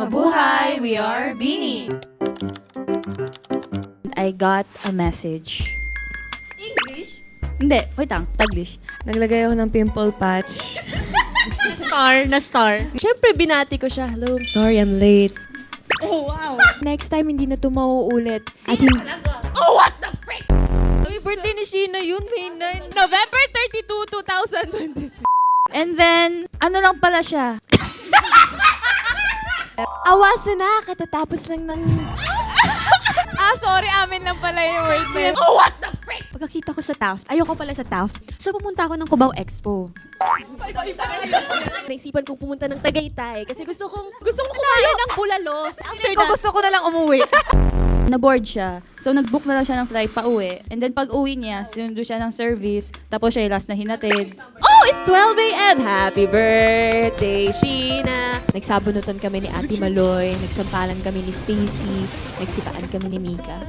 Mabuhay! We are Beanie! I got a message. English? Hindi, wait lang, Taglish. Naglagay ako ng pimple patch. Na star. Siyempre, binati ko siya. Hello, sorry, I'm late. Next time, hindi na ito mauulit. At hindi... Uy, birthday ni Sheena yun, May 9. November 32, 2026. And then, ano lang pala siya? Awaso na, katatapos lang ng... Sorry, amin lang pala yung word na yun. Pagkakita ko sa Taft, ayoko pala sa Taft, so pumunta ako ng Cubao Expo. Naisipan kong pumunta ng Tagaytay kasi gusto kong kumain ng bulalos. After that, Gusto ko na lang umuwi. Na-board siya. So, nag-book na lang siya ng flight pa uwi. And then, pag uwi niya, sinundo siya ng service. Tapos siya yung last na hinatid. oh, it's 12 a.m. Happy birthday, Sheena. Nagsabunutan kami ni Ate Maloy, nagsampalan kami ni Stacy, nagsipaan kami ni Mika.